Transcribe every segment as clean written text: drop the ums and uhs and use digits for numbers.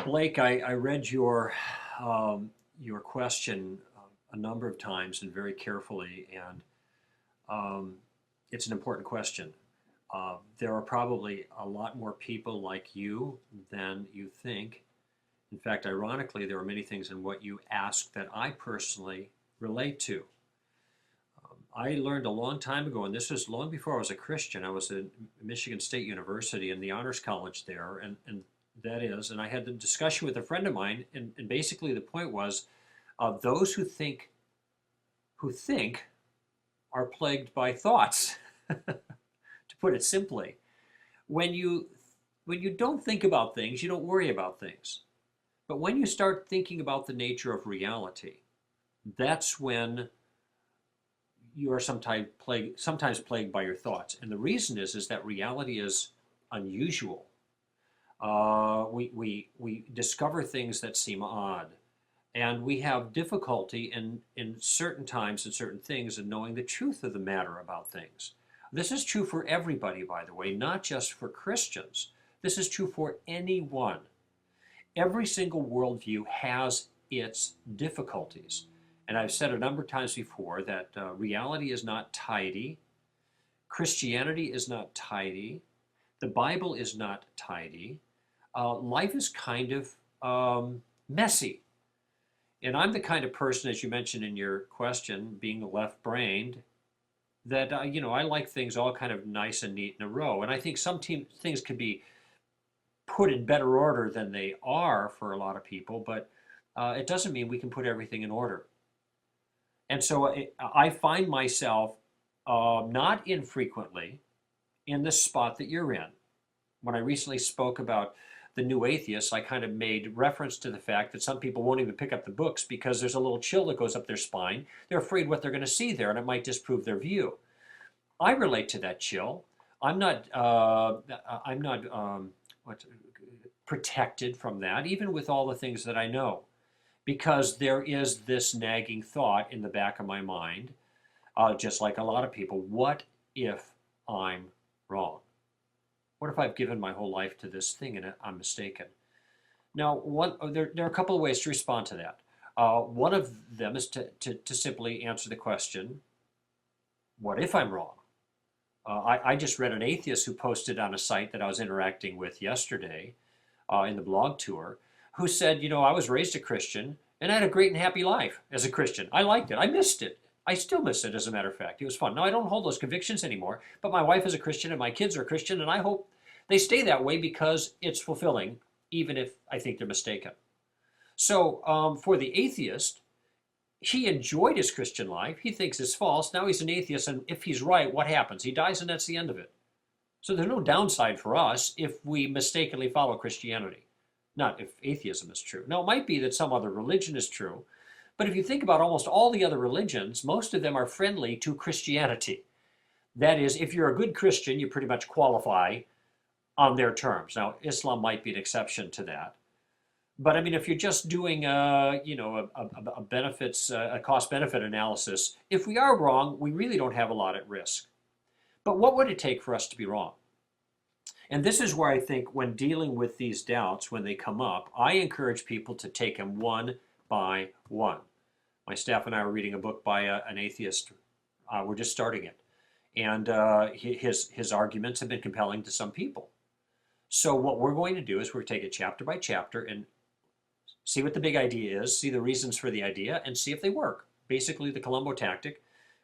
Blake, I read your question a number of times and very carefully, and it's an important question. There are probably a lot more people like you than you think. In fact, ironically, there are many things in what you ask that I personally relate to. I learned a long time ago, and this was long before I was a Christian. I was at Michigan State University in the Honors College there, and that is, and I had the discussion with a friend of mine, and basically the point was, those who think are plagued by thoughts, to put it simply. When you when you don't think about things, you don't worry about things. But when you start thinking about the nature of reality, that's when you are sometimes plagued by your thoughts. And the reason is that reality is unusual. We discover things that seem odd. And we have difficulty in certain times and certain things in knowing the truth of the matter about things. This is true for everybody, by the way, not just for Christians. This is true for anyone. Every single worldview has its difficulties. And I've said a number of times before that reality is not tidy. Christianity is not tidy. The Bible is not tidy. Life is kind of messy. And I'm the kind of person, as you mentioned in your question, being left-brained, that I like things all kind of nice and neat in a row. And I think things could be put in better order than they are for a lot of people, but it doesn't mean we can put everything in order. And so I find myself not infrequently in the spot that you're in. When I recently spoke about the new atheists, I kind of made reference to the fact that some people won't even pick up the books because there's a little chill that goes up their spine. They're afraid what they're going to see there, and it might disprove their view. I relate to that chill. I'm not. What, protected from that, even with all the things that I know, because there is this nagging thought in the back of my mind, just like a lot of people. What if I'm wrong? What if I've given my whole life to this thing and I'm mistaken? Now, there are a couple of ways to respond to that. One of them is to simply answer the question, what if I'm wrong? I just read an atheist who posted on a site that I was interacting with yesterday in the blog tour, who said, I was raised a Christian and I had a great and happy life as a Christian. I liked it. I missed it. I still miss it, as a matter of fact. It was fun. Now, I don't hold those convictions anymore, but my wife is a Christian and my kids are Christian, and I hope they stay that way because it's fulfilling, even if I think they're mistaken. So for the atheist, he enjoyed his Christian life. He thinks it's false. Now he's an atheist, and if he's right, what happens? He dies, and that's the end of it. So there's no downside for us if we mistakenly follow Christianity. Not if atheism is true. Now, it might be that some other religion is true, but if you think about almost all the other religions, most of them are friendly to Christianity. That is, if you're a good Christian, you pretty much qualify on their terms. Now, Islam might be an exception to that. But I mean, if you're just doing a cost-benefit analysis, if we are wrong, we really don't have a lot at risk. But what would it take for us to be wrong? And this is where I think when dealing with these doubts, when they come up, I encourage people to take them one by one. My staff and I are reading a book by an atheist. We're just starting it. And his arguments have been compelling to some people. So what we're going to do is we're going to take it chapter by chapter and see what the big idea is, see the reasons for the idea, and see if they work. Basically, the Columbo tactic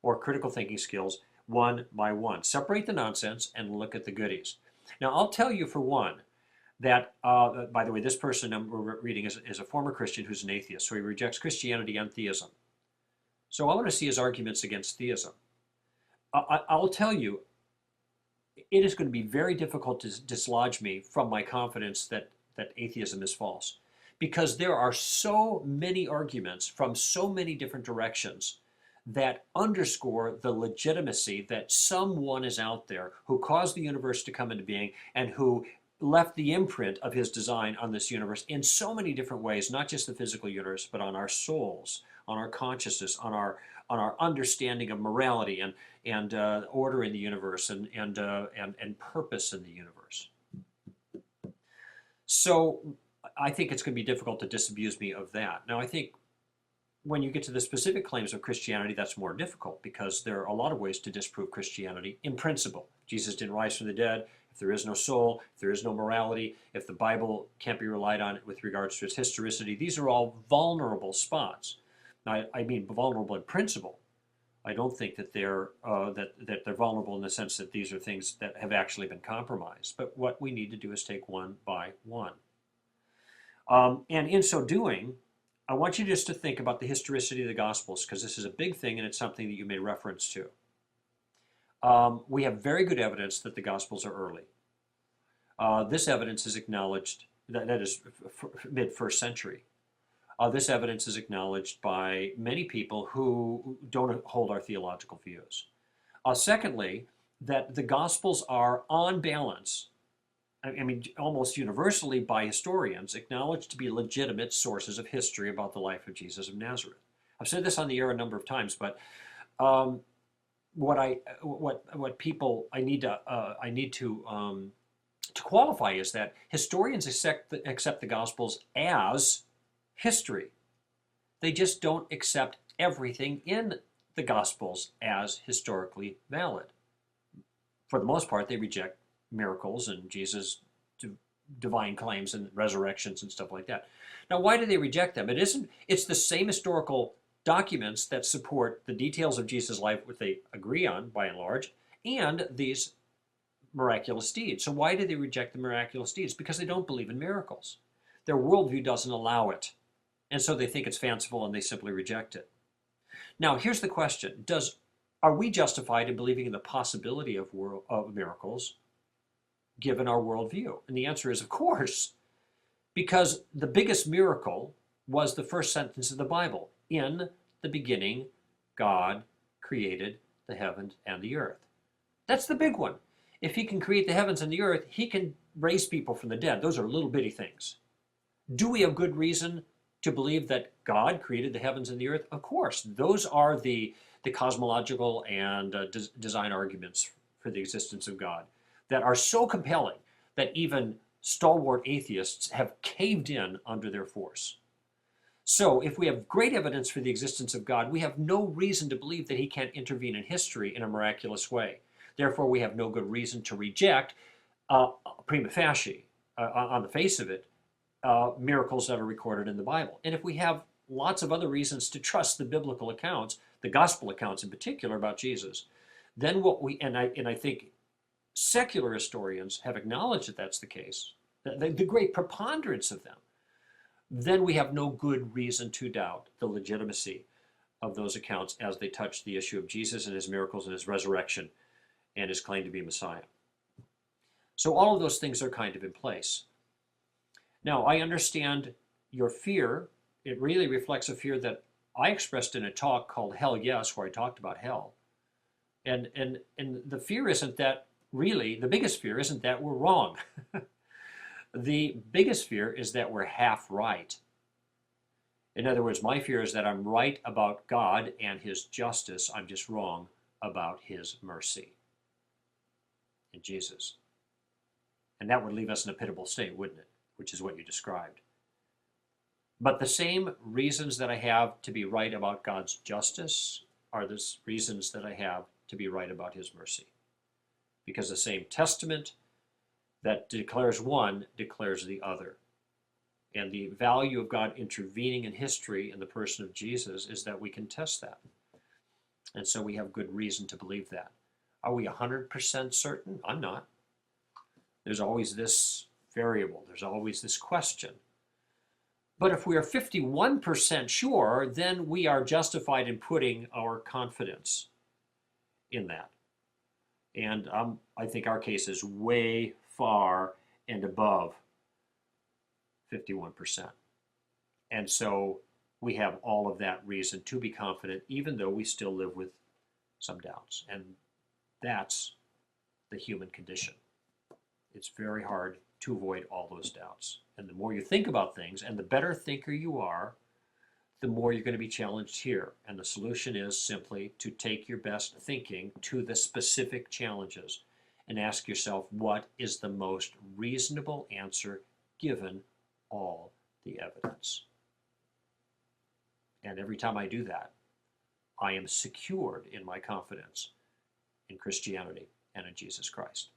or critical thinking skills, one by one. Separate the nonsense and look at the goodies. Now, I'll tell you for one that, by the way, this person we're reading is a former Christian who's an atheist, so he rejects Christianity and theism. So I want to see his arguments against theism. I'll tell you, it is going to be very difficult to dislodge me from my confidence that atheism is false, because there are so many arguments from so many different directions that underscore the legitimacy that someone is out there who caused the universe to come into being and who left the imprint of his design on this universe in so many different ways, not just the physical universe, but on our souls, on our consciousness, on our understanding of morality and order in the universe and purpose in the universe. So I think it's going to be difficult to disabuse me of that. Now, I think when you get to the specific claims of Christianity, that's more difficult because there are a lot of ways to disprove Christianity in principle. Jesus didn't rise from the dead. If there is no soul, if there is no morality, if the Bible can't be relied on with regards to its historicity, these are all vulnerable spots. Now, I mean vulnerable in principle. I don't think that that they're vulnerable in the sense that these are things that have actually been compromised. But what we need to do is take one by one. And in so doing, I want you just to think about the historicity of the Gospels, because this is a big thing and it's something that you made reference to. We have very good evidence that the Gospels are early. This evidence is acknowledged, that is mid-first century. This evidence is acknowledged by many people who don't hold our theological views. Secondly, that the Gospels are, on balance, I mean, almost universally by historians, acknowledged to be legitimate sources of history about the life of Jesus of Nazareth. I've said this on the air a number of times, but what I need to qualify is that historians accept the Gospels as history. They just don't accept everything in the Gospels as historically valid. For the most part, they reject miracles and Jesus' divine claims and resurrections and stuff like that. Now, why do they reject them? It's the same historical documents that support the details of Jesus' life, which they agree on by and large, and these miraculous deeds. So why do they reject the miraculous deeds? Because they don't believe in miracles. Their worldview doesn't allow it. And so they think it's fanciful and they simply reject it. Now, here's the question. Are we justified in believing in the possibility of miracles given our worldview? And the answer is, of course, because the biggest miracle was the first sentence of the Bible. In the beginning, God created the heavens and the earth. That's the big one. If he can create the heavens and the earth, he can raise people from the dead. Those are little bitty things. Do we have good reason to believe that God created the heavens and the earth? Of course. Those are the cosmological and design arguments for the existence of God that are so compelling that even stalwart atheists have caved in under their force. So if we have great evidence for the existence of God, we have no reason to believe that he can't intervene in history in a miraculous way. Therefore, we have no good reason to reject prima facie, on the face of it, miracles that are recorded in the Bible. And if we have lots of other reasons to trust the biblical accounts, the gospel accounts in particular about Jesus, then I think secular historians have acknowledged that that's the case, the great preponderance of them, then we have no good reason to doubt the legitimacy of those accounts as they touch the issue of Jesus and his miracles and his resurrection and his claim to be Messiah. So all of those things are kind of in place. Now, I understand your fear. It really reflects a fear that I expressed in a talk called Hell Yes, where I talked about hell. And the fear isn't that, really, the biggest fear isn't that we're wrong. The biggest fear is that we're half right. In other words, my fear is that I'm right about God and his justice. I'm just wrong about his mercy in Jesus. And that would leave us in a pitiable state, wouldn't it? Which is what you described. But the same reasons that I have to be right about God's justice are the reasons that I have to be right about his mercy. Because the same testament that declares one declares the other. And the value of God intervening in history in the person of Jesus is that we can test that. And so we have good reason to believe that. Are we 100% certain? I'm not. There's always this variable. There's always this question. But if we are 51% sure, then we are justified in putting our confidence in that. And I think our case is way far and above 51%. And so we have all of that reason to be confident, even though we still live with some doubts. And that's the human condition. It's very hard to avoid all those doubts. And the more you think about things, and the better thinker you are, the more you're going to be challenged here. And the solution is simply to take your best thinking to the specific challenges and ask yourself, what is the most reasonable answer given all the evidence. And every time I do that, I am secured in my confidence in Christianity and in Jesus Christ.